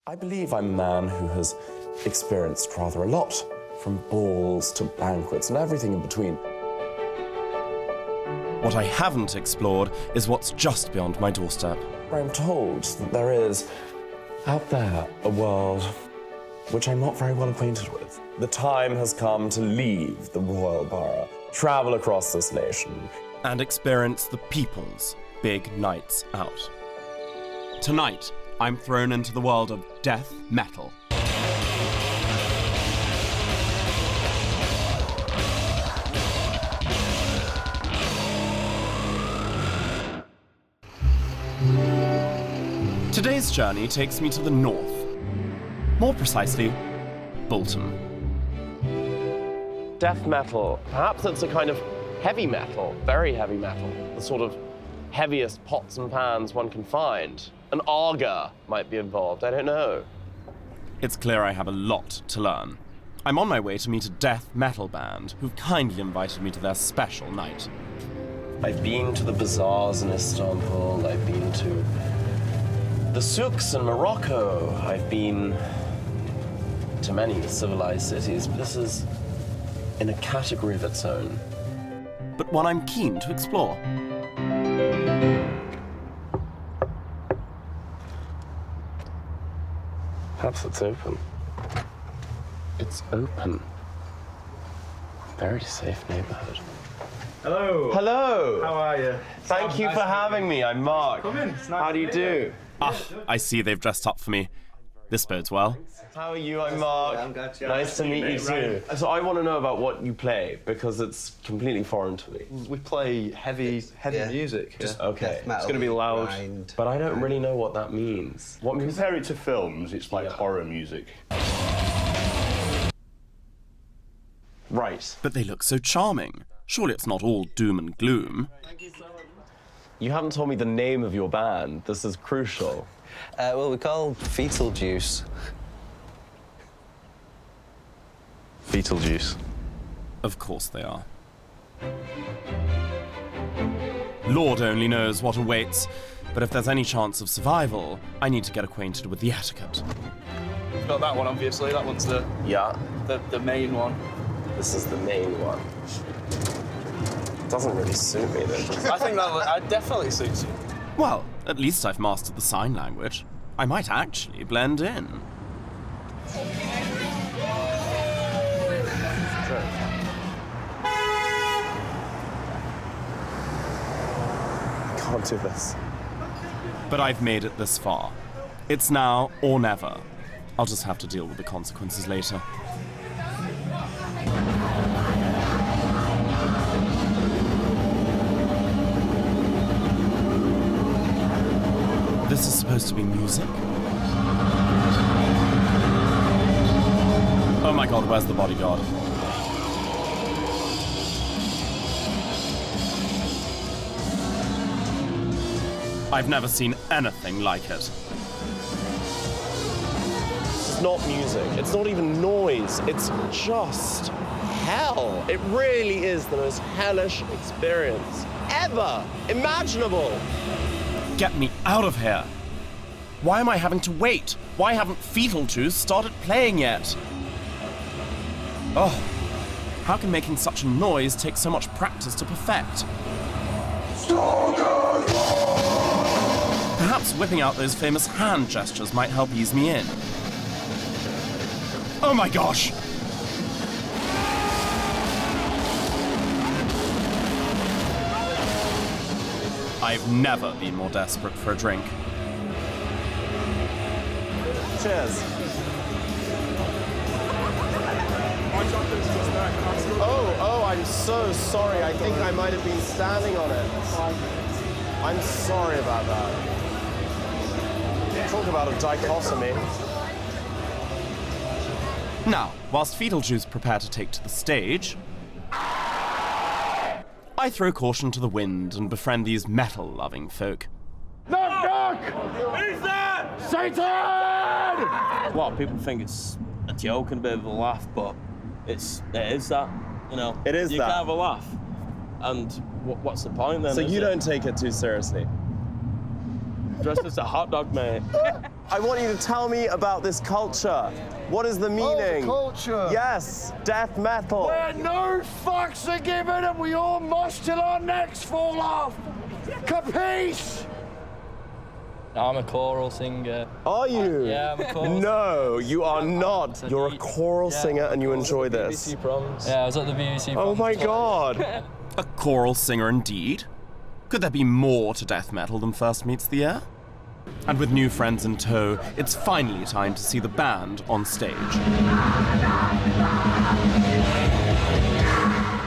I believe I'm a man who has experienced rather a lot, from balls to banquets and everything in between. What I haven't explored is what's just beyond my doorstep. I'm told that there is, out there, a world which I'm not very well acquainted with. The time has come to leave the royal borough, travel across this nation, and experience the people's big nights out. Tonight, I'm thrown into the world of death metal. Today's journey takes me to the north. More precisely, Bolton. Death metal. Perhaps it's a kind of heavy metal, very heavy metal. The sort of heaviest pots and pans one can find. An auger might be involved, I don't know. It's clear I have a lot to learn. I'm on my way to meet a death metal band who've kindly invited me to their special night. I've been to the bazaars in Istanbul, I've been to the souks in Morocco, I've been to many civilized cities, but this is in a category of its own. But one I'm keen to explore. Perhaps it's open. It's open. Very safe neighborhood. Hello. Hello. How are you? Thank you for having me. I'm Mark. Come in. It's nice How do you to do? I see they've dressed up for me. This bodes well. How are you? I'm Mark. I'm glad you're Nice to meet you too. So I want to know about what you play because it's completely foreign to me. We play heavy music. Just okay. It's going to be loud. Grind. But I don't really know what that means. What music? Compare it to films, it's like horror music. Right. But they look so charming. Surely it's not all doom and gloom. You haven't told me the name of your band. This is crucial. Well, we're called Fetal Juice. Fetal juice. Of course they are. Lord only knows what awaits, but if there's any chance of survival, I need to get acquainted with the etiquette. Got that one, obviously. That one's the main one. This is the main one. Doesn't really suit me, though. I think that definitely suits you. Well, at least I've mastered the sign language. I might actually blend in. Can't do this. But I've made it this far. It's now or never. I'll just have to deal with the consequences later. This is supposed to be music? Oh my god, where's the bodyguard? I've never seen anything like it. It's not music. It's not even noise. It's just hell. It really is the most hellish experience ever imaginable. Get me out of here! Why am I having to wait? Why haven't Fetal Juice started playing yet? Oh, how can making such a noise take so much practice to perfect? Perhaps whipping out those famous hand gestures might help ease me in. Oh my gosh! I've never been more desperate for a drink. Cheers. Oh, I'm so sorry. I think I might have been standing on it. I'm sorry about that. Talk about a dichotomy. Now, whilst Fetal Juice prepare to take to the stage, I throw caution to the wind and befriend these metal-loving folk. Knock, knock! Who's that? Satan! A lot of people think it's a joke and a bit of a laugh, but it is that, you know. It is you that. You can have a laugh. And what's the point then? So you don't take it too seriously? Dressed as a hot dog, mate. I want you to tell me about this culture. What is the meaning? Oh, the culture. Yes, death metal. Where no fucks are given and we all mosh till our necks fall off. Capiche? I'm a choral singer. Are you? Yeah, I'm a choral No, you are not. You're a choral singer and you enjoy this. BBC proms. Yeah, I was at the BBC Oh proms my twice. God. A choral singer indeed. Could there be more to death metal than first meets the ear? And with new friends in tow, it's finally time to see the band on stage.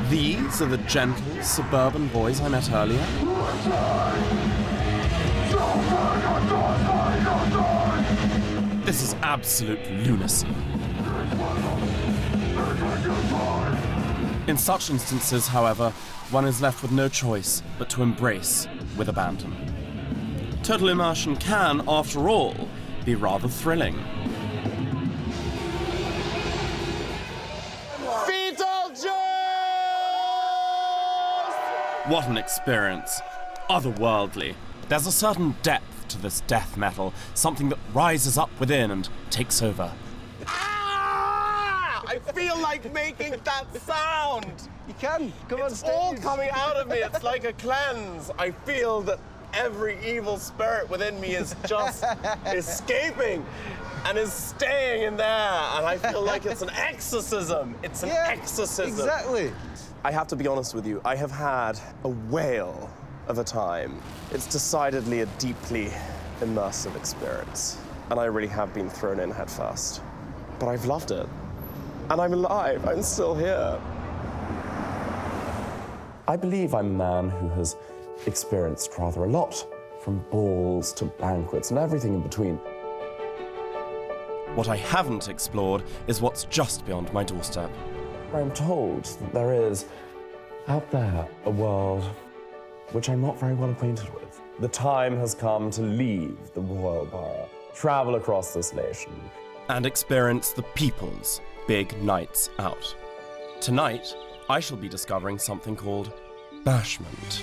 These are the gentle, suburban boys I met earlier. This is absolute lunacy. In such instances, however, one is left with no choice but to embrace with abandon. Total immersion can, after all, be rather thrilling. What an experience. Otherworldly. There's a certain depth to this death metal, something that rises up within and takes over. Ah! I feel like making that sound. You can. Come on It's stage. all coming out of me. It's like a cleanse. I feel that every evil spirit within me is just escaping and is staying in there. And I feel like it's an exorcism. It's an exorcism. Exactly. I have to be honest with you. I have had a whale of a time. It's decidedly a deeply immersive experience. And I really have been thrown in head first. But I've loved it. And I'm alive. I'm still here. I believe I'm a man who has experienced rather a lot, from balls to banquets and everything in between. What I haven't explored is what's just beyond my doorstep. I'm told that there is, out there, a world which I'm not very well acquainted with. The time has come to leave the royal borough, travel across this nation, and experience the people's big nights out. Tonight, I shall be discovering something called BASHMENT.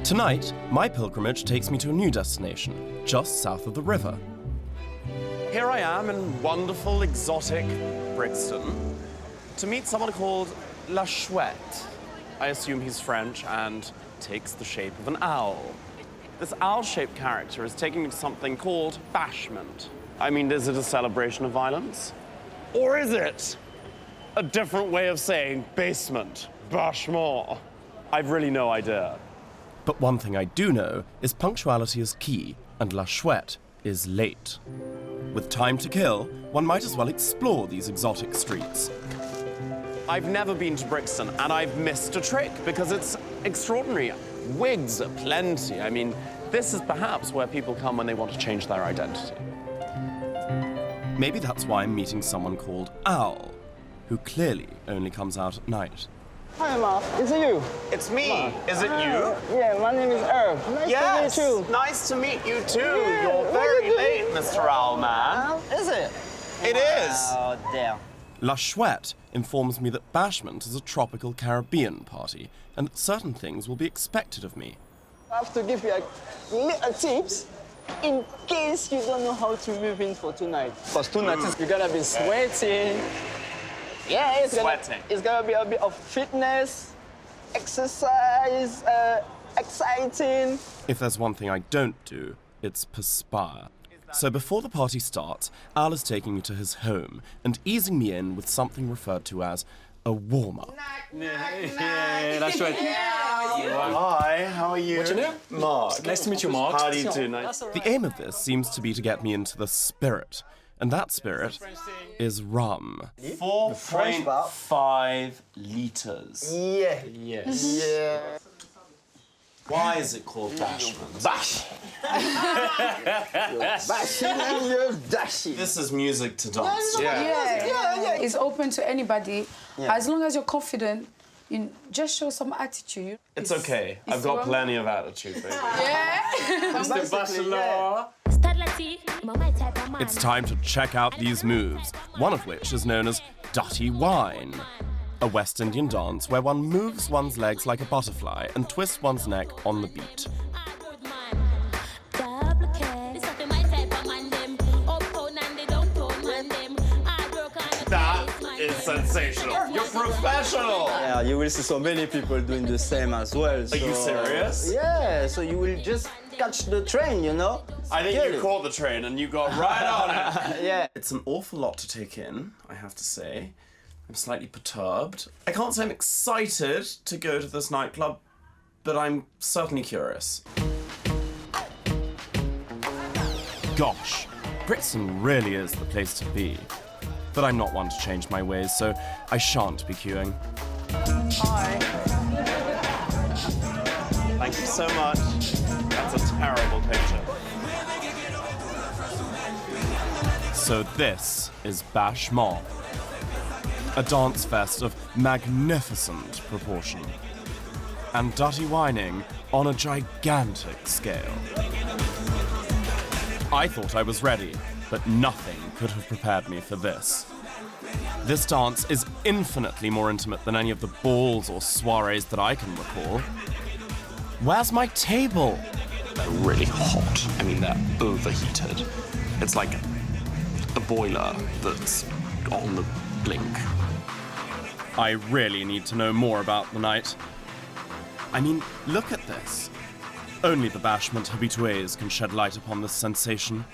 Tonight, my pilgrimage takes me to a new destination, just south of the river. Here I am in wonderful, exotic Brixton to meet someone called La Chouette. I assume he's French and takes the shape of an owl. This owl-shaped character is taking me to something called BASHMENT. I mean, is it a celebration of violence? Or is it a different way of saying basement, bashment? I've really no idea. But one thing I do know is punctuality is key, and La Chouette is late. With time to kill, one might as well explore these exotic streets. I've never been to Brixton, and I've missed a trick because it's extraordinary. Wigs are plenty. I mean, this is perhaps where people come when they want to change their identity. Maybe that's why I'm meeting someone called Owl, who clearly only comes out at night. Hi, Ma. Is it you? It's me. Is it you? Yeah, my name is Herb. Nice to meet you. Nice to meet you too. Yeah, You're what very are you late, doing? Mr. Owlman. Is it? It is. Oh, damn. La Chouette informs me that BASHMENT is a tropical Caribbean party, and that certain things will be expected of me. I have to give you a little tips in case you don't know how to move in for tonight. Because tonight you're gonna be sweating. Yeah, it's gonna be a bit of fitness, exercise, exciting. If there's one thing I don't do, it's perspire. So before the party starts, Al is taking me to his home and easing me in with something referred to as a warm-up. That's right. Hi, how are you? What's your name? Mark. Nice to meet you, Mark. How do you do? Nice. The aim of this seems to be to get me into the spirit, and that spirit is rum. 4.5 liters. Yeah. Yes. Yeah. Why is it called BASHMENT? Bash. Bashing and you're dashing. This is music to dance to. Yeah. It's open to anybody. As long as you're confident, you just show some attitude. It's okay. I've got plenty of attitude, baby. Yeah. Mr. Bachelor. Start la tea, It's time to check out these moves, one of which is known as Dirty Wine, a West Indian dance where one moves one's legs like a butterfly and twists one's neck on the beat. That is sensational. You're professional. Yeah, you will see so many people doing the same as well. Are you serious? Yeah, so you will just catch the train, you know? I think you caught the train and you got right on it. Yeah. It's an awful lot to take in, I have to say. I'm slightly perturbed. I can't say I'm excited to go to this nightclub, but I'm certainly curious. Gosh, Brixton really is the place to be. But I'm not one to change my ways, so I shan't be queuing. Hi. Thank you so much. That's a terrible picture. So this is BASHMENT, a dance fest of magnificent proportion, and dirty whining on a gigantic scale. I thought I was ready, but nothing could have prepared me for this. This dance is infinitely more intimate than any of the balls or soirees that I can recall. Where's my table? They're really hot. I mean, they're overheated. It's like a boiler that's on the blink. I really need to know more about the night. I mean, look at this. Only the BASHMENT habitués can shed light upon this sensation.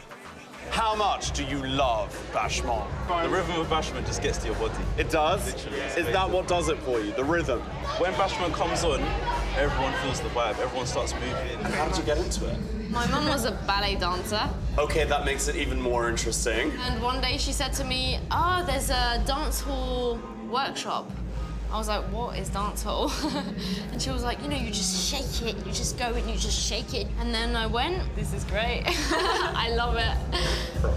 How much do you love BASHMENT? The rhythm of BASHMENT just gets to your body. It does? Literally. Is that what does it for you, the rhythm? When BASHMENT comes on, everyone feels the vibe, everyone starts moving. How did you get into it? My mum was a ballet dancer. Okay, that makes it even more interesting. And one day she said to me, there's a dance hall workshop. I was like, what is dance hall? And she was like, you know, you just shake it, you just go and you just shake it. And then I went, this is great. I love it.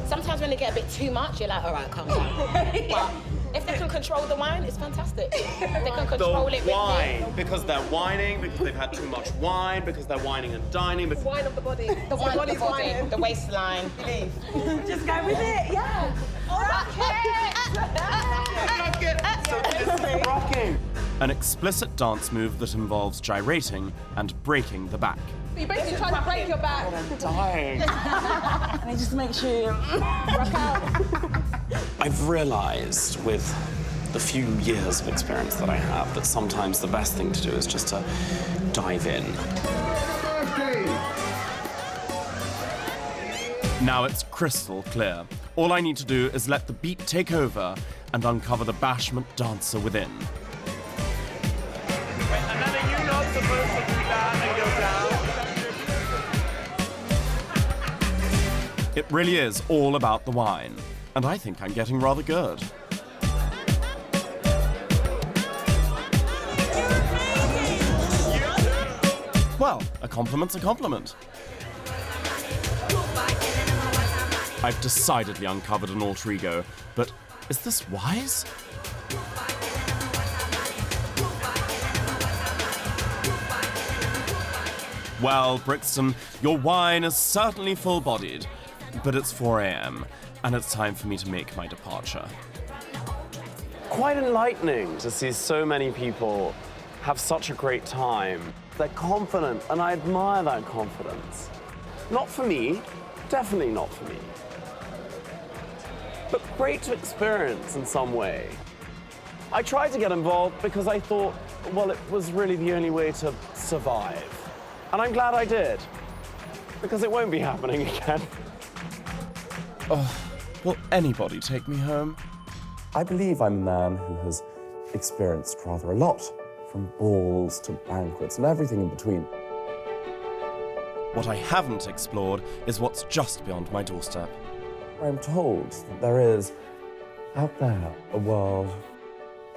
Sometimes when they get a bit too much, you're like, all right, calm down. But if they can control the wine, it's fantastic. If they can control it with wine, because they're whining, because they've had too much wine, because they're whining and dining. the wine of the body. The wine of the body, the waistline. Just go with it, yeah. All right. Rocking. An explicit dance move that involves gyrating and breaking the back. You basically try to break your back. I'm dying. And just make sure you rock out. I've realized with the few years of experience that I have that sometimes the best thing to do is just to dive in. Now it's crystal clear. All I need to do is let the beat take over and uncover the BASHMENT dancer within. And then are you not supposed to do that and go down? It really is all about the wine, and I think I'm getting rather good. Well, a compliment's a compliment. I've decidedly uncovered an alter ego, but is this wise? Well, Brixton, your wine is certainly full-bodied, but it's 4 a.m., and it's time for me to make my departure. Quite enlightening to see so many people have such a great time. They're confident, and I admire that confidence. Not for me, definitely not for me. But great to experience in some way. I tried to get involved because I thought, well, it was really the only way to survive. And I'm glad I did, because it won't be happening again. Oh, will anybody take me home? I believe I'm a man who has experienced rather a lot, from balls to banquets and everything in between. What I haven't explored is what's just beyond my doorstep. I'm told that there is, out there, a world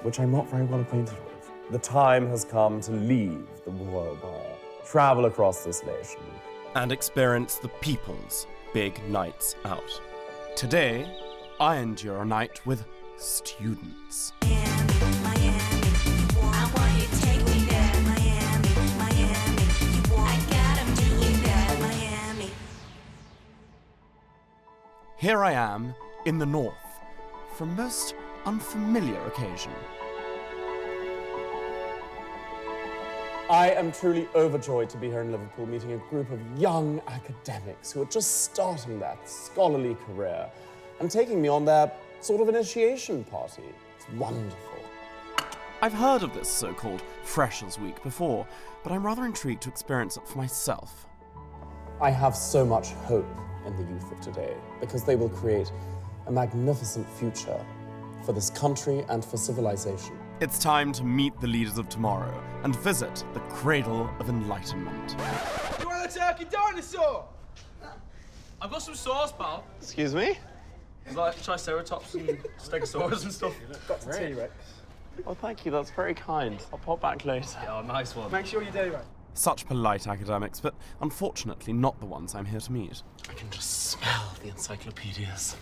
which I'm not very well acquainted with. The time has come to leave the royal borough, travel across this nation, and experience the people's big nights out. Today, I endure a night with students. here I am in the north for a most unfamiliar occasion. I am truly overjoyed to be here in Liverpool meeting a group of young academics who are just starting their scholarly career and taking me on their sort of initiation party. It's wonderful. I've heard of this so-called Freshers' Week before, but I'm rather intrigued to experience it for myself. I have so much hope in the youth of today because they will create a magnificent future for this country and for civilization. It's time to meet the leaders of tomorrow and visit the cradle of enlightenment. You want a turkey dinosaur? I've got some sauce, pal. Excuse me? There's like Triceratops and Stegosaurus and stuff. Got the T-Rex. Oh, thank you. That's very kind. I'll pop back later. Yeah, nice one. Make sure you do, right? Such polite academics, but unfortunately not the ones I'm here to meet. I can just smell the encyclopedias.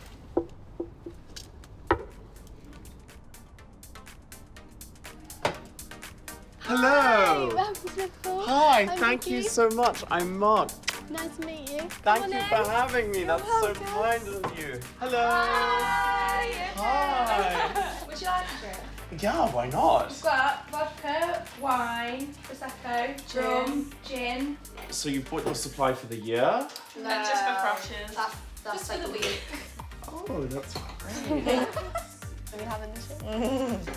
Hello! Welcome to Liverpool. Hi, I'm thank Vicky. you so much. I'm Mark. Nice to meet you. Thank you for having me. That's so kind of you. Hello. Hi. Would you like a drink? Yeah, why not? We've got vodka, wine, prosecco, rum, gin. So you bought your supply for the year? No, just for freshers. That's just for the week. Oh, that's Are we having the shit?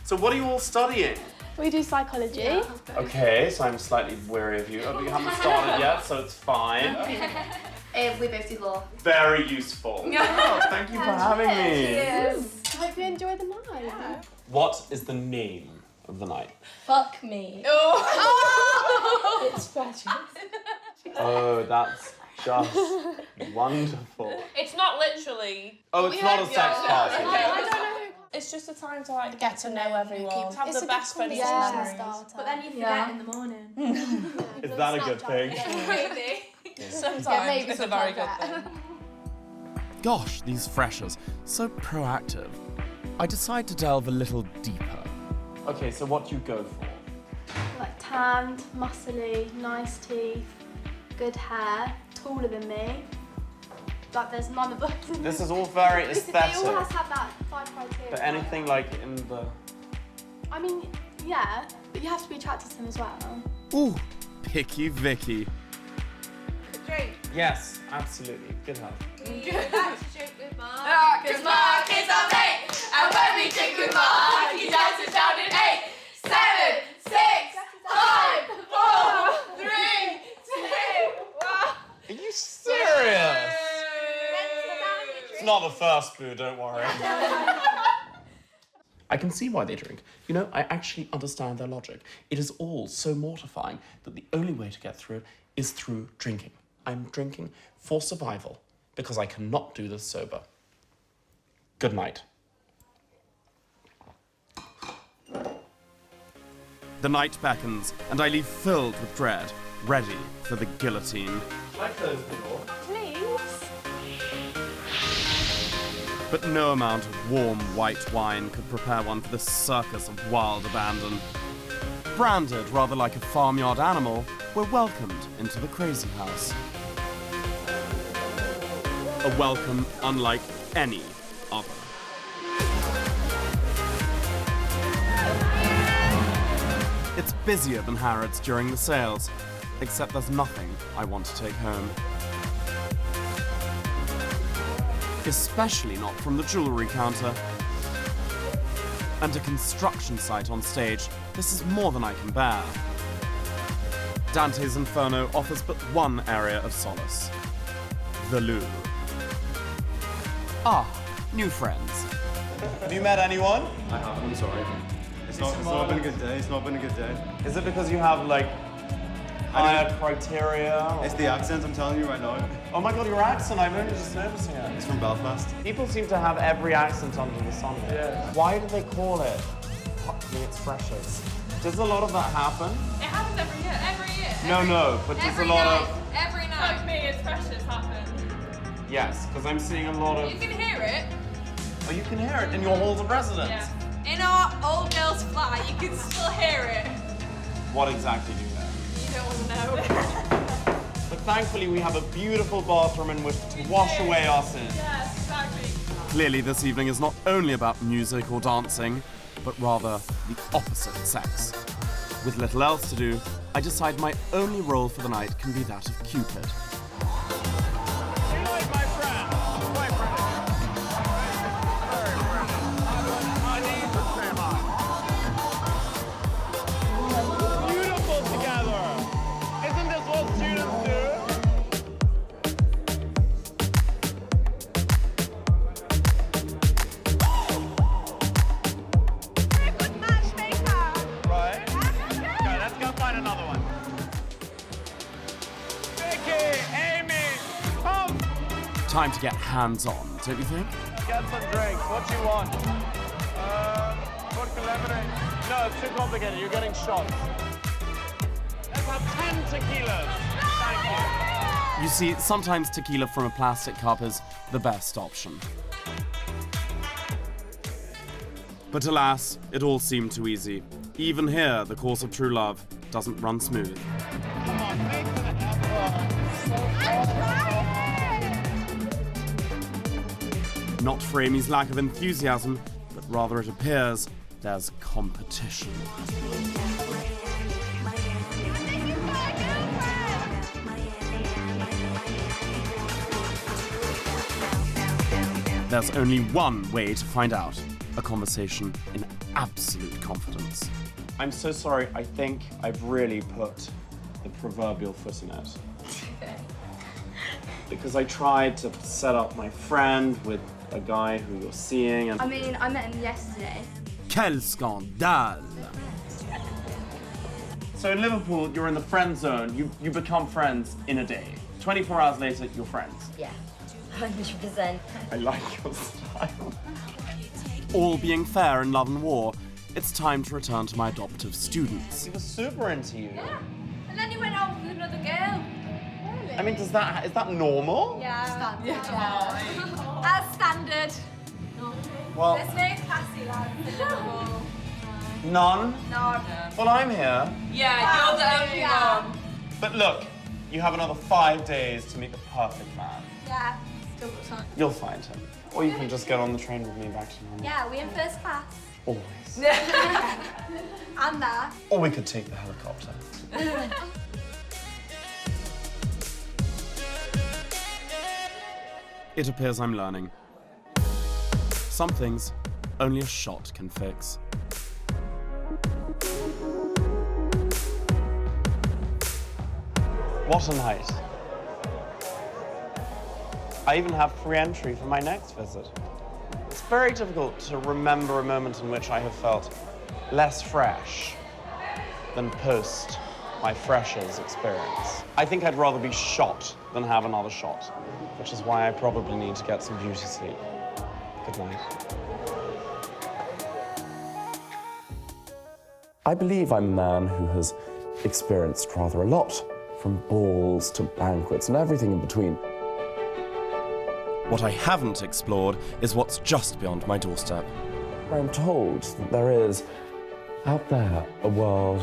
So what are you all studying? We do psychology. Okay, so I'm slightly wary of you. Oh, but you haven't started yet, so it's fine. We both do law. Very useful. Oh, thank you for having me. Cheers. I hope you enjoy the night. What is the name of the night? Fuck me. Oh! It's precious. Oh, that's just wonderful. It's not literally. Oh, it's not a sex party. I don't know. It's just a time to like get to know everyone. Have It's the a best good friends conversation. But then you forget in the morning. Is that a good thing? Maybe. Sometimes maybe it's a very good thing. Gosh, these freshers, so proactive. I decide to delve a little deeper. Okay, so what do you go for? Like tanned, muscly, nice teeth, good hair, taller than me. Like there's none of us. This is all very Because aesthetic. they all has to have that 5 criteria. But anything like in the... I mean, yeah, but you have to be attracted to them as well. Ooh, picky Vicky. Drink. Yes, absolutely. Good health. That's a drink with Mark. Because Mark is our mate. And when we drink with Mark, he dances down in 8, 7, 6, 5, 4, 3, 2, 1. Are you serious? It's not the first boo, don't worry. I can see why they drink. You know, I actually understand their logic. It is all so mortifying that the only way to get through it is through drinking. I'm drinking for survival because I cannot do this sober. Good night. The night beckons, and I leave filled with dread, ready for the guillotine. Should I close the door? Please. But no amount of warm white wine could prepare one for this circus of wild abandon. Branded rather like a farmyard animal, we're welcomed into the crazy house. A welcome unlike any other. It's busier than Harrods during the sales, except there's nothing I want to take home. Especially not from the jewellery counter. And a construction site on stage, this is more than I can bear. Dante's Inferno offers but one area of solace. The loo. Ah, new friends. Have you met anyone? I haven't, I'm sorry. It's not been a good day, it's not been a good day. Is it because you have, like, higher criteria? Or... It's the accent, I'm telling you right now. Oh my god, your accent, I'm only just noticing it. It's from Belfast. People seem to have every accent under the sun. Yeah. Why do they call it Fuck Me, It's Freshers? Does a lot of that happen? It happens every year. Every year. No, but does a lot of... Every night. Fuck me, it's precious happens. Yes, because I'm seeing a lot of... You can hear it. Oh, you can hear it in your halls of residence? Yeah. In our old girls' flat, you can still hear it. What exactly do you know? You don't want to know. But thankfully we have a beautiful bathroom in which to wash away our sins. Yes, exactly. Clearly this evening is not only about music or dancing, but rather the opposite sex. With little else to do, I decide my only role for the night can be that of Cupid. Time to get hands-on, don't you think? Get some drinks. What you want? Vodka lemonade. No, it's too complicated. You're getting shots. Let's have 10 tequilas. Thank you. You see, sometimes tequila from a plastic cup is the best option. But alas, it all seemed too easy. Even here, the course of true love doesn't run smooth. Come on, make that happen. Not for Amy's lack of enthusiasm, but rather it appears there's competition. There's only one way to find out. A conversation in absolute confidence. I'm so sorry, I think I've really put the proverbial foot in it. Because I tried to set up my friend with a guy who you're seeing and... I mean, I met him yesterday. Quel scandale! So in Liverpool, you're in the friend zone. You become friends in a day. 24 hours later, you're friends. Yeah, 100%. I like your style. All being fair in love and war, it's time to return to my adoptive students. He was super into you. Yeah. And then he went out with another girl. I mean, is that normal? Yeah. As standard. Well, There's no classy lads in Liverpool. none? No. Well, I'm here. Yeah, you're the only one. But look, you have another 5 days to meet the perfect man. Yeah, still got time. You'll find him. Or you can just get on the train with me back to normal. Yeah, we're in first class. Always. And that. Or we could take the helicopter. It appears I'm learning. Some things only a shot can fix. What a night. I even have free entry for my next visit. It's very difficult to remember a moment in which I have felt less fresh than post my freshers experience. I think I'd rather be shot than have another shot, which is why I probably need to get some beauty sleep. Good night. I believe I'm a man who has experienced rather a lot, from balls to banquets and everything in between. What I haven't explored is what's just beyond my doorstep. I'm told that there is, out there, a world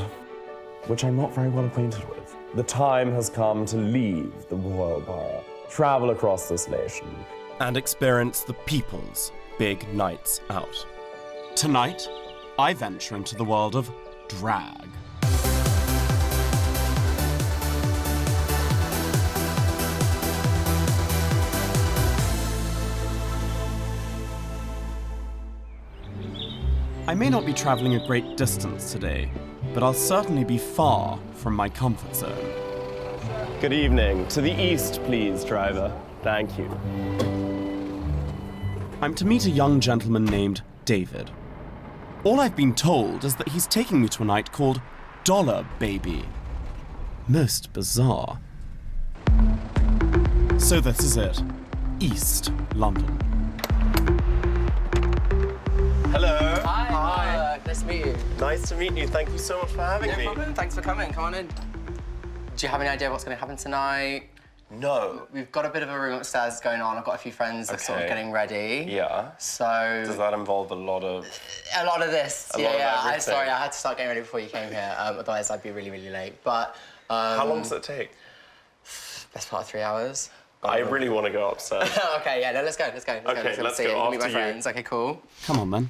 which I'm not very well acquainted with. The time has come to leave the royal borough, travel across this nation, and experience the people's big nights out. Tonight, I venture into the world of drag. I may not be traveling a great distance today, but I'll certainly be far from my comfort zone. Good evening. To the east, please, driver. Thank you. I'm to meet a young gentleman named David. All I've been told is that he's taking me to a night called Dollar Baby. Most bizarre. So this is it. East London. Hello. Hi. Nice to meet you. Nice to meet you. Thank you so much for having me. No problem. Thanks for coming. Come on in. Do you have any idea what's going to happen tonight? No. We've got a bit of a room upstairs going on. I've got a few friends that are sort of getting ready. Yeah. So... Does that involve a lot of... A lot of this. A lot of everything. Sorry, I had to start getting ready before you came here. Otherwise, I'd be really, really late. But... How long does it take? Best part of 3 hours. I really want to go upstairs. Okay, yeah, no, let's go. Okay, let's see go it. Meet after my you. friends. Okay, cool. Come on, then.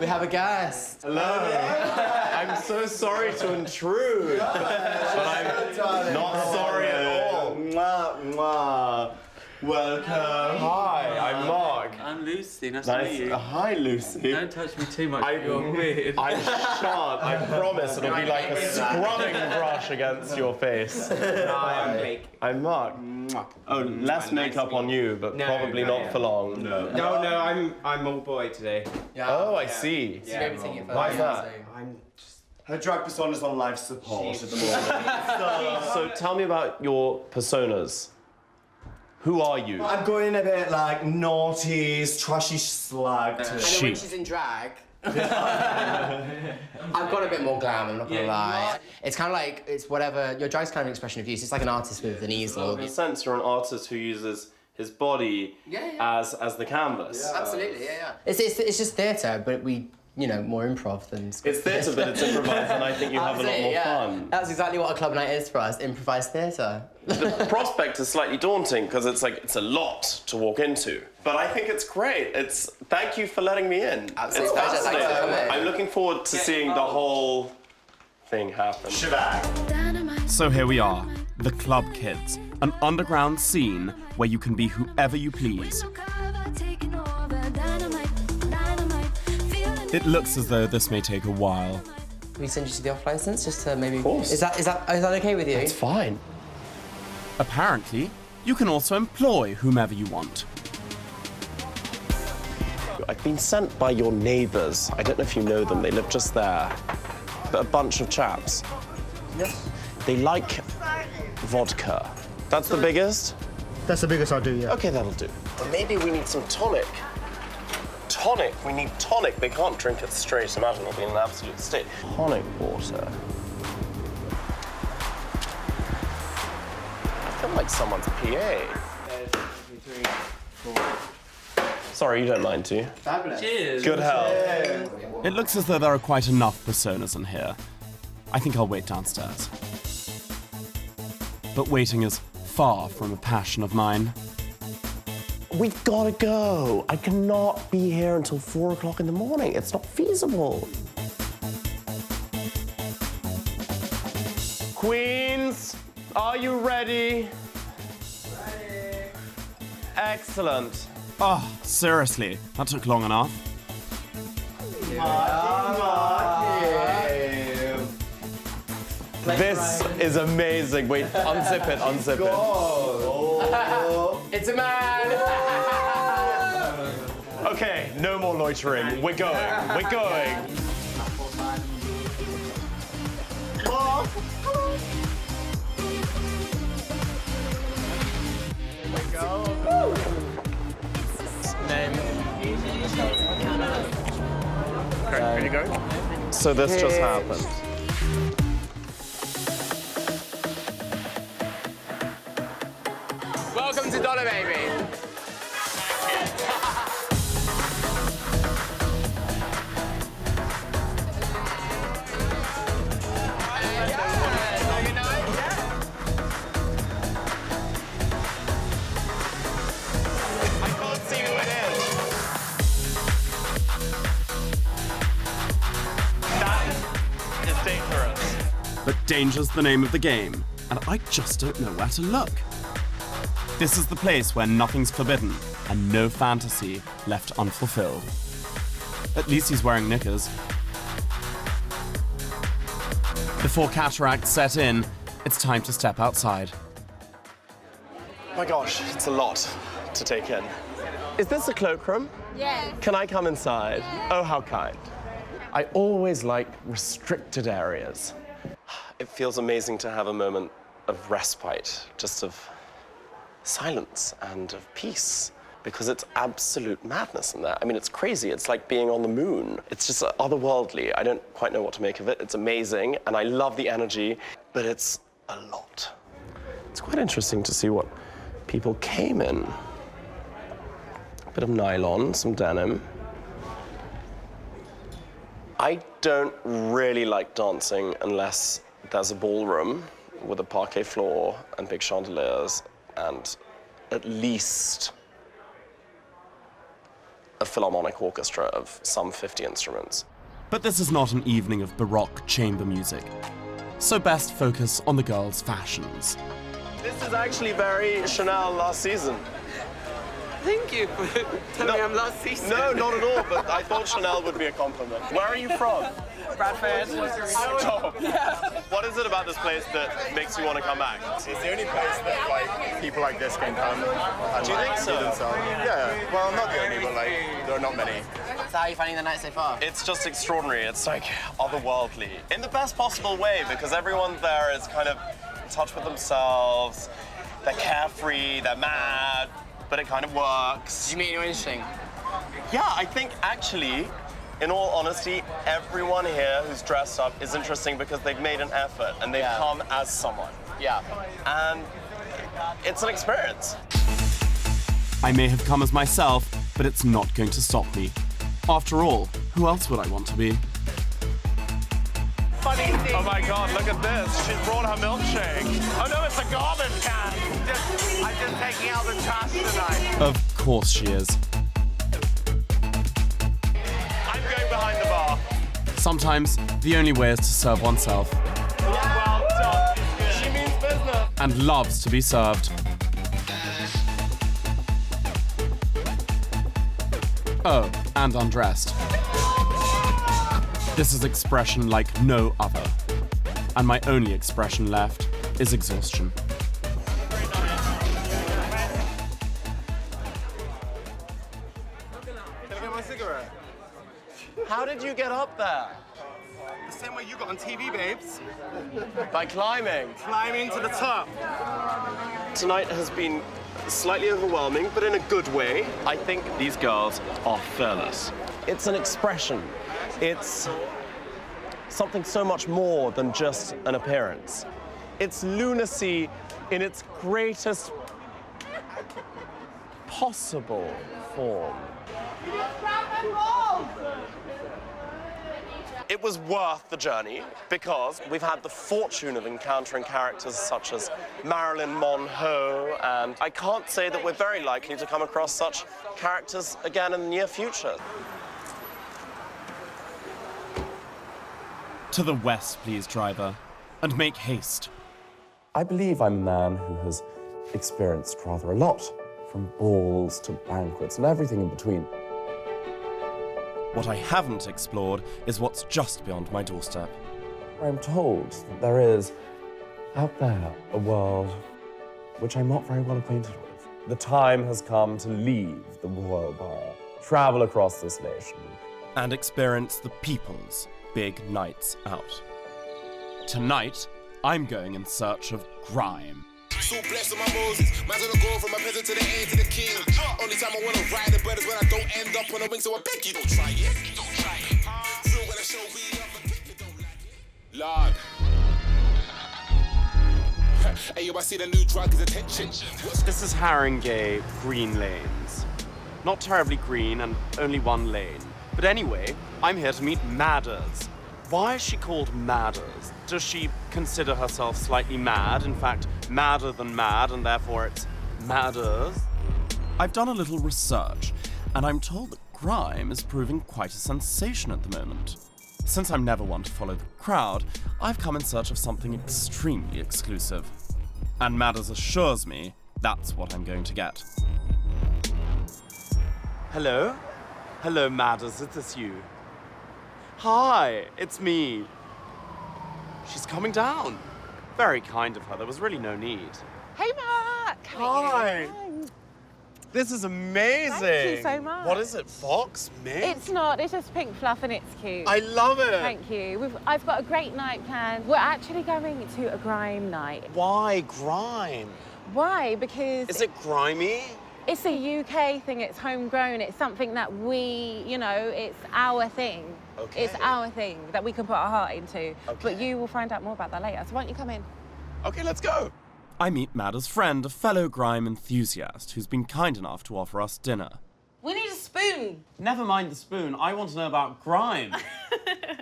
We have a guest. Hello. I'm so sorry to intrude, but I'm not sorry at all. Mwah, mwah. Welcome. Hi, I'm Mark. I'm Lucy. Nice to meet you. Hi, Lucy. Don't touch me too much. You're weird. I shan't. I promise it'll be like a scrubbing brush against your face. I'm Blake. I'm Mark. Oh, less makeup on you, but probably not for long. No, I'm all boy today. Yeah. Oh, I see. Why is that? Her drag persona's on life support at the moment. So tell me about your personas. Who are you? I'm going a bit like naughty, trashy slag. And then when she's in drag, I've got a bit more glam, I'm not gonna lie. It's kind of like, it's whatever, your drag's kind of an expression of use. It's like an artist with an easel. In a sense, you're an artist who uses his body as the canvas. Yeah. Absolutely, yeah. It's just theatre, but we, you know, more improv than... It's theatre, but it's improvised, and I think you have a lot more fun. That's exactly what a club night is for us, improvised theatre. The prospect is slightly daunting, because it's like, it's a lot to walk into. But I think it's great. Thank you for letting me in. Absolutely. It's Pleasure. fascinating. Thanks for coming. I'm looking forward to seeing the whole thing happen. So here we are, the Club Kids, an underground scene where you can be whoever you please. It looks as though this may take a while. Can we send you to the off license just to maybe... Of course. Is that okay with you? It's fine. Apparently, you can also employ whomever you want. I've been sent by your neighbours. I don't know if you know them. They live just there. But a bunch of chaps. Yes. They like vodka. That's the biggest? That's the biggest I do, yeah. Okay, that'll do. Well, maybe we need some tonic. Tonic. We need tonic. They can't drink it straight. Imagine it'll be in an absolute state. Tonic water. I feel like someone's PA. Sorry, you don't mind, do you? Fabulous. Cheers. Good health. It looks as though there are quite enough personas in here. I think I'll wait downstairs. But waiting is far from a passion of mine. We've got to go. I cannot be here until 4 o'clock in the morning. It's not feasible. Queens, are you ready? Ready. Excellent. Oh, seriously, that took long enough. This is amazing. Wait, unzip it, unzip it. It's a man! Okay, no more loitering. We're going. We're going. Here we go. Name. Okay, ready to go? So this just happened. Welcome to Donna, baby. But danger's the name of the game, and I just don't know where to look. This is the place where nothing's forbidden and no fantasy left unfulfilled. At least he's wearing knickers. Before cataracts set in, it's time to step outside. My gosh, it's a lot to take in. Is this a cloakroom? Yes. Can I come inside? Oh, how kind. I always like restricted areas. It feels amazing to have a moment of respite, just of silence and of peace, because it's absolute madness in there. I mean, it's crazy. It's like being on the moon. It's just otherworldly. I don't quite know what to make of it. It's amazing, and I love the energy, but it's a lot. It's quite interesting to see what people came in. A bit of nylon, some denim. I don't really like dancing unless there's a ballroom with a parquet floor and big chandeliers and at least a philharmonic orchestra of some 50 instruments. But this is not an evening of Baroque chamber music, so best focus on the girls' fashions. This is actually very Chanel last season. Thank you for telling me I'm last season. No, not at all, but I thought Chanel would be a compliment. Where are you from? Bradford. Oh. What is it about this place that makes you want to come back? It's the only place that like people like this can come. And, Do you think so? do themselves. Yeah. Well, not the only, but like there are not many. So how are you finding the night so far? It's just extraordinary. It's like otherworldly in the best possible way because everyone there is kind of in touch with themselves. They're carefree. They're mad. But it kind of works. Did you meet anyone interesting? Yeah, I think actually, in all honesty, everyone here who's dressed up is interesting because they've made an effort and they've come as someone. Yeah. And it's an experience. I may have come as myself, but it's not going to stop me. After all, who else would I want to be? Funny thing. Oh my God, look at this. She's brought her milkshake. Oh no, it's a garbage can. I'm just taking out the trash tonight. Of course she is. I'm going behind the bar. Sometimes, the only way is to serve oneself. Well done. She means business. And loves to be served. Oh, and undressed. This is expression like no other. And my only expression left is exhaustion. Can I get my cigarette? How did you get up there? The same way you got on TV, babes. By climbing. Climbing to the top. Tonight has been slightly overwhelming, but in a good way. I think these girls are fearless. It's an expression. It's something so much more than just an appearance. It's lunacy in its greatest possible form. It was worth the journey because we've had the fortune of encountering characters such as Marilyn Monroe, and I can't say that we're very likely to come across such characters again in the near future. To the west, please, driver, and make haste. I believe I'm a man who has experienced rather a lot, from balls to banquets and everything in between. What I haven't explored is what's just beyond my doorstep. I'm told that there is, out there, a world which I'm not very well acquainted with. The time has come to leave the royal borough, travel across this nation. And experience the people's big nights out. Tonight, I'm going in search of Grime. So blessed with my Moses, man's gonna go from my peasant to the end to the king. Only time I wanna ride the bird is when I don't end up on the wing, so I beg you don't try it. Don't try it. Still gonna show we up a kick, you don't like it. Lord. Hey yo, I see the new drug is attention. This is Haringey Green Lanes. Not terribly green and only one lane. But anyway, I'm here to meet Madders. Why is she called Madders? Does she consider herself slightly mad? In fact, madder than mad, and therefore it's Madders? I've done a little research, and I'm told that Grime is proving quite a sensation at the moment. Since I'm never one to follow the crowd, I've come in search of something extremely exclusive. And Madders assures me that's what I'm going to get. Hello? Hello, Madders, is this you? Hi, it's me. She's coming down. Very kind of her, there was really no need. Hey, Mark! Hi! This is amazing! Thank you so much. What is it, Fox? Mint? It's not, it's just pink fluff and it's cute. I love it! Thank you. I've got a great night planned. We're actually going to a grime night. Why Grime? Why? Because... Is it grimy? It's a UK thing, it's homegrown, it's something that we, you know, it's our thing. Okay. It's our thing that we can put our heart into. Okay. But you will find out more about that later, so why don't you come in? Okay, let's go! I meet Madders' friend, a fellow Grime enthusiast, who's been kind enough to offer us dinner. We need to spoon. Never mind the spoon. I want to know about Grime.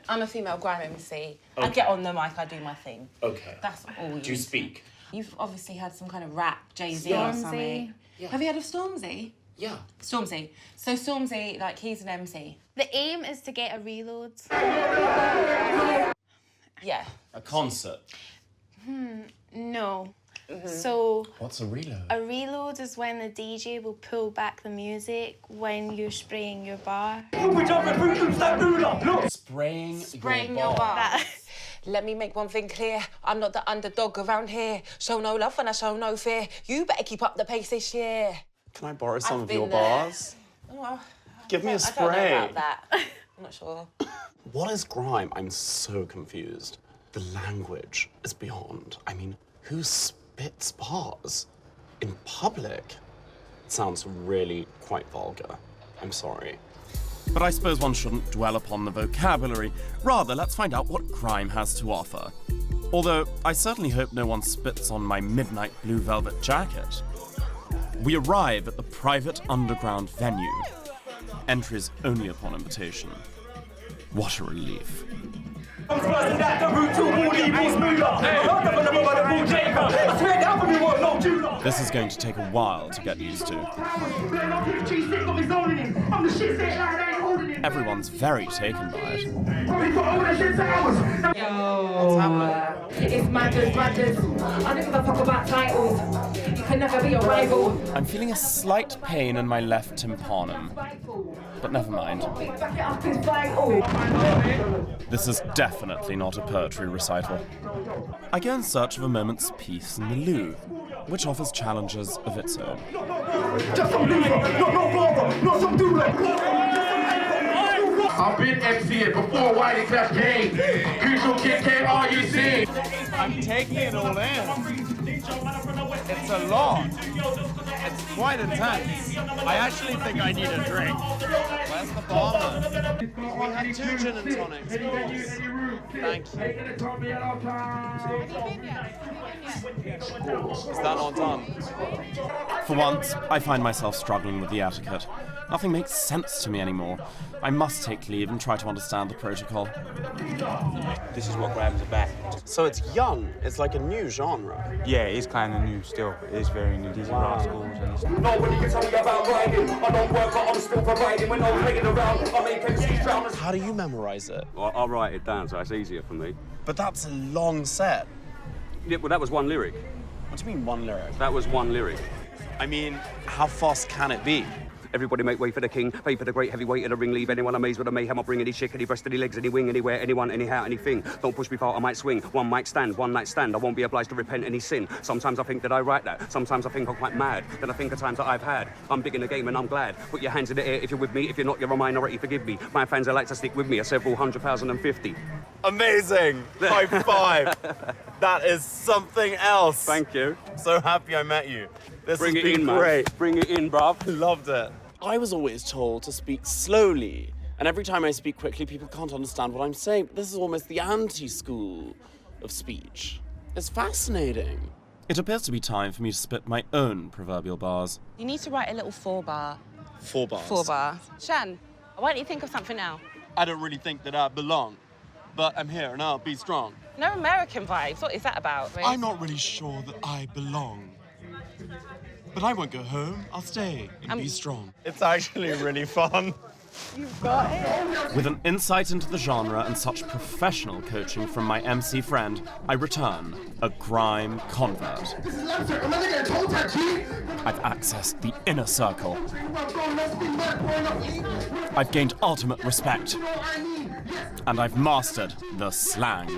I'm a female grime MC. I Okay. get on the mic, I do my thing. Okay. That's all you Do you speak? You've obviously had some kind of rap, Jay-Z or something. Yeah. Have you heard of Stormzy? Yeah. Stormzy. So Stormzy, like, he's an MC. The aim is to get a reload. Yeah. A concert. No. So What's a reload? a reload is when the DJ will pull back the music when you're spraying your bar. Spraying your bar. Let me make one thing clear. I'm not the underdog around here. Show no love and I show no fear. You better keep up the pace this year. Can I borrow some I've of your been there. bars? Oh, Give me a I don't spray. know about that. I'm not sure. What is Grime? I'm so confused. The language is beyond. I mean, who spits bars in public? It sounds really quite vulgar. I'm sorry. But I suppose one shouldn't dwell upon the vocabulary. Rather, let's find out what Grime has to offer. Although, I certainly hope no one spits on my midnight blue velvet jacket. We arrive at the private underground venue. Entries only upon invitation. What a relief. This is going to take a while to get used to. Everyone's very taken by it. It's madness. I don't give a fuck about titles. You can never be a rival. I'm feeling a slight pain in my left tympanum. But never mind. This is definitely not a poetry recital. I go in search of a moment's peace in the loo, which offers challenges of its own. I've been MCing before Whitey Clash came. Crucial Kid came, RUC. I'm taking it all in. It's a lot. It's quite intense. I actually think I need a drink. Where's the barman? We had 2 gin and tonics, please. Thank you. Is that not done? For once, I find myself struggling with the etiquette. Nothing makes sense to me anymore. I must take leave and try to understand the protocol. This is what Grime's about. So it's young. It's like a new genre. Yeah, it is kind of new still. It is very new. These are schools and it's... Nobody can tell me about writing. I don't work, but I'm still providing. When I'm playing around, I make MCs drown. How do you memorize it? Well, I'll write it down so it's easier for me. But that's a long set. Yeah, well, that was one lyric. What do you mean, one lyric? That was one lyric. I mean, how fast can it be? Everybody make way for the king, pay for the great heavyweight of the ring, leave anyone amazed with a mayhem. I'll bring any chick, any breast, any legs, any wing, anywhere, anyone, anyhow, anything. Don't push me far, I might swing. One mic stand, one night stand. I won't be obliged to repent any sin. Sometimes I think that I write that. Sometimes I think I'm quite mad. Then I think of times that I've had. I'm big in the game and I'm glad. Put your hands in the air if you're with me. If you're not, you're a minority, forgive me. My fans are like to stick with me, are several 100,050. Amazing! High five! That is something else. Thank you. So happy I met you. This Bring has it been in, great. man. Bring it in, bruv. Loved it. I was always told to speak slowly, and every time I speak quickly, people can't understand what I'm saying. This is almost the anti-school of speech. It's fascinating. It appears to be time for me to spit my own proverbial bars. You need to write a little 4-bar. 4 bars. 4-bar. Shan, why don't you think of something now? I don't really think that I belong, but I'm here and I'll be strong. No American vibes. What is that about? I'm not really sure that I belong. But I won't go home. I'll stay and be strong. It's actually really fun. You've got it. With an insight into the genre and such professional coaching from my MC friend, I return a Grime convert. I've accessed the inner circle. I've gained ultimate respect. And I've mastered the slang.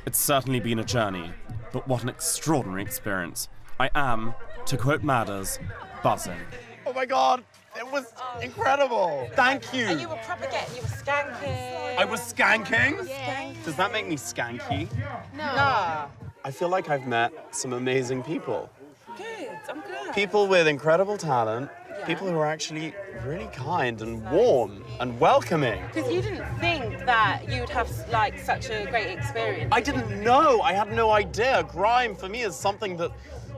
It's certainly been a journey, but what an extraordinary experience. I am, to quote Madders, buzzing. Oh my God, it was incredible. Thank you. And you were proper getting, you were skanking. I was skanking? Yeah. Does that make me skanky? No. I feel like I've met some amazing people. Good, I'm good. People with incredible talent, People who are actually really kind and warm and welcoming. Because you didn't think that you'd have, like, such a great experience. I didn't know. I had no idea. Grime, for me, is something that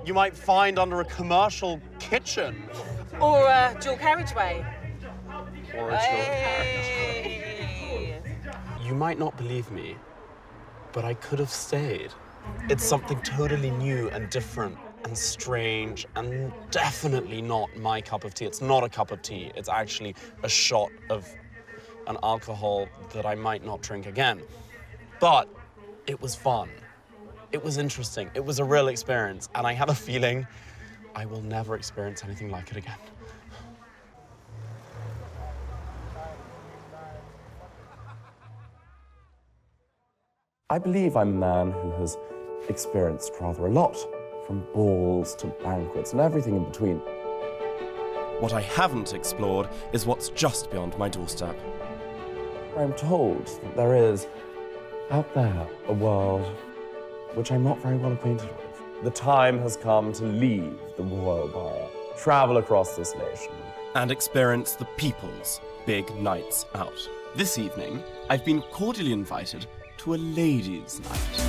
you might find under a commercial kitchen. Or a dual carriageway. Or a dual carriageway. You might not believe me, but I could have stayed. It's something totally new and different and strange and definitely not my cup of tea. It's not a cup of tea. It's actually a shot of an alcohol that I might not drink again. But it was fun. It was interesting. It was a real experience. And I have a feeling I will never experience anything like it again. I believe I'm a man who has experienced rather a lot, from balls to banquets and everything in between. What I haven't explored is what's just beyond my doorstep. I'm told that there is, out there, a world which I'm not very well acquainted with. The time has come to leave the royal borough, travel across this nation, and experience the people's big nights out. This evening, I've been cordially invited to a ladies' night.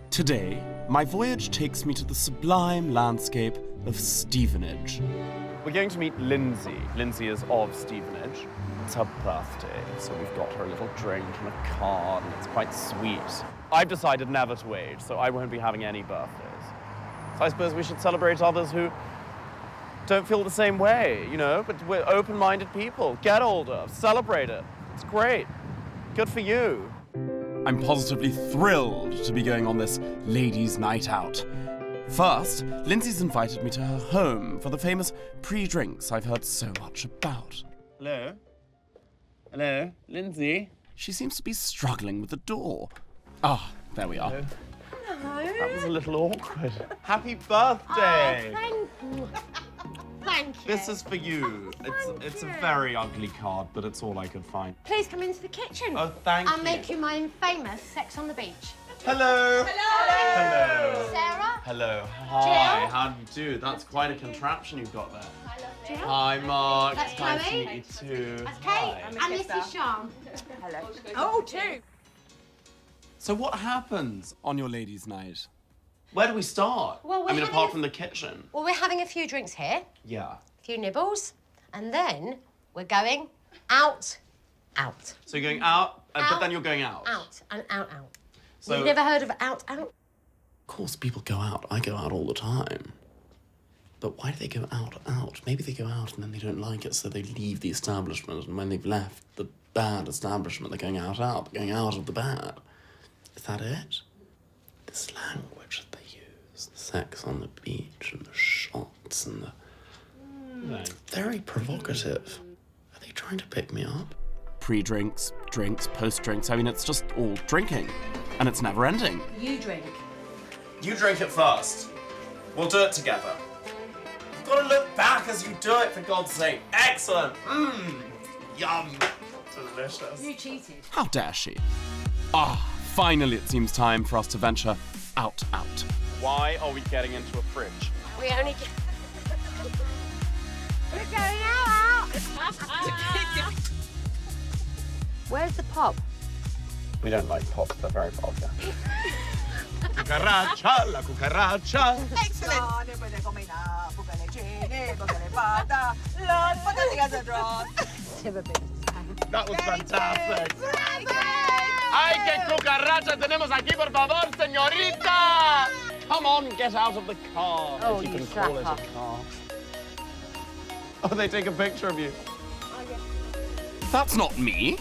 Today, my voyage takes me to the sublime landscape of Stevenage. We're going to meet Lindsay. Lindsay is of Stevenage. It's her birthday, so we've got her a little drink and a card, and it's quite sweet. I've decided never to age, so I won't be having any birthdays. So I suppose we should celebrate others who don't feel the same way, you know? But we're open-minded people. Get older, celebrate it. It's great. Good for you. I'm positively thrilled to be going on this ladies' night out. First, Lindsay's invited me to her home for the famous pre-drinks I've heard so much about. Hello? Hello? Lindsay? She seems to be struggling with the door. Ah, there we are. Hello. That was a little awkward. Happy birthday! Oh, thank you. Thank you. This is for you. It's a very ugly card, but it's all I could find. Please come into the kitchen. Oh, thank you. I'll make you my famous Sex on the Beach. Hello. Hello. Sarah. Hello. Hi. Jill. How do you do? That's quite a contraption you've got there. Jill. Hi, Mark. That's It's nice Chloe. to meet you too. That's Kate. And this is Sean. Hello. Oh, two. So what happens on your ladies' night? Where do we start? Well, we're I mean, having apart a- from the kitchen. Well, we're having a few drinks here, Yeah. a few nibbles, and then we're going out. So you're going out, but Out. then you're going out. Out and out. So- You've never heard of out? Of course, people go out. I go out all the time. But why do they go out? Maybe they go out and then they don't like it, so they leave the establishment. And when they've left the bad establishment, they're going out. They're going out of the bad. Is that it? This language that they use, the sex on the beach and the shots and the... Very provocative. Are they trying to pick me up? Pre-drinks, drinks, post-drinks. I mean, it's just all drinking. And it's never ending. You drink. You drink it first. We'll do it together. You've got to look back as you do it, for God's sake. Excellent. Yum. Delicious. You cheated. How dare she? Ah, finally it seems time for us to venture out. Why are we getting into a fridge? We only get... We're going out. Where's the pop? We don't like pop, they're very vulgar. Cucaracha, la cucaracha. Excellent. That was fantastic. ¡Ay, qué cucaracha tenemos aquí, por favor, señorita! Come on, get out of the car. Oh, if you you can call it a slapper. car. Oh, they take a picture of you. That's not me.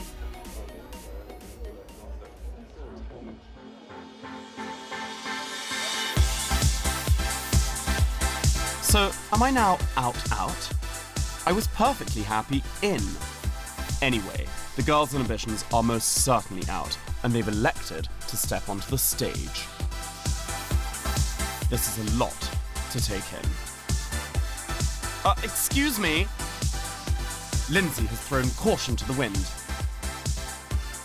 So, am I now out? I was perfectly happy in. Anyway, the girls' inhibitions are most certainly out, and they've elected to step onto the stage. This is a lot to take in. Excuse me? Lindsay has thrown caution to the wind.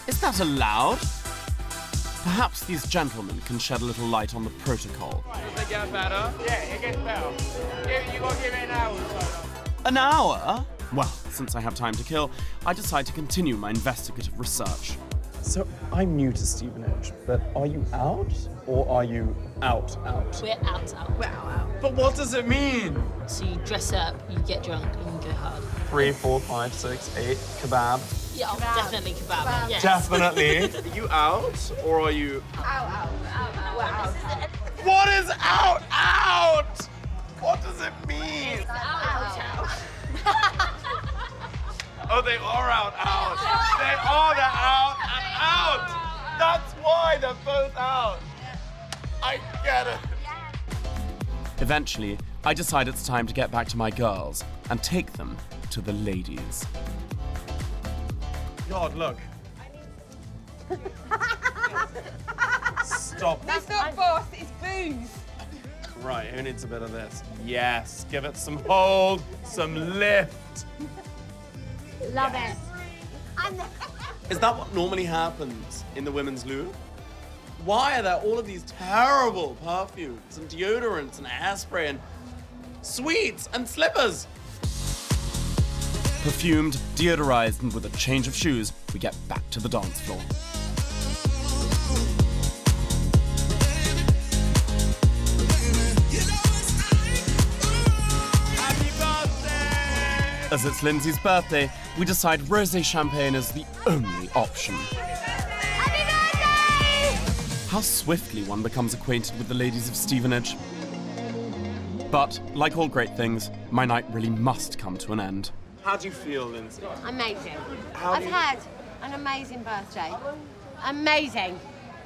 Is that allowed? Perhaps these gentlemen can shed a little light on the protocol. Does it get better? Yeah, it gets better. You gotta give it an hour or so. An hour? Well, since I have time to kill, I decide to continue my investigative research. So, I'm new to Stevenage, but are you out or are you out? We're out. We're out. But what does it mean? So you dress up, you get drunk, and you go hard. 3, 4, 5, 6, 8, kebab. Yeah, definitely kebab. Yes. Definitely. Are you out or are you... Out. We're out. What is out? What does it mean? Out. Oh, they are out. They are out and out. That's why they're both out. I get it. Eventually, I decide it's time to get back to my girls and take them to the ladies. God, look. Stop. That's not boss, it's booze. Right, who needs a bit of this? Yes, give it some hold, some lift. Love it. Is that what normally happens in the women's loo? Why are there all of these terrible perfumes and deodorants and hairspray and sweets and slippers? Perfumed, deodorized, and with a change of shoes, we get back to the dance floor. As it's Lindsay's birthday, we decide rosé champagne is the only option. How swiftly one becomes acquainted with the ladies of Stevenage. But, like all great things, my night really must come to an end. How do you feel, Lindsay? Amazing. How do I've you- had an amazing birthday. Amazing.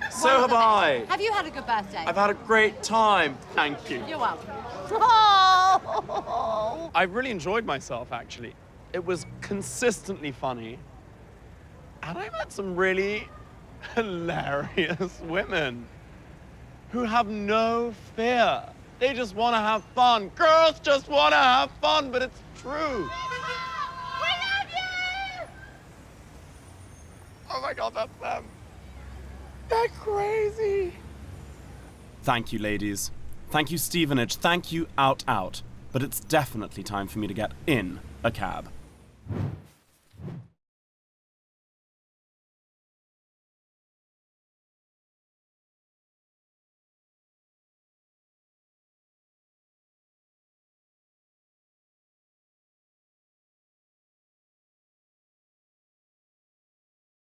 So have I. Have you had a good birthday? I've had a great time. Thank you. You're welcome. Oh! I really enjoyed myself, actually. It was consistently funny. And I met some really hilarious women who have no fear. They just want to have fun. Girls just want to have fun, but it's true. We love you! Oh my God, that's them. They're crazy. Thank you, ladies. Thank you, Stevenage. Thank you, Out. But it's definitely time for me to get in a cab.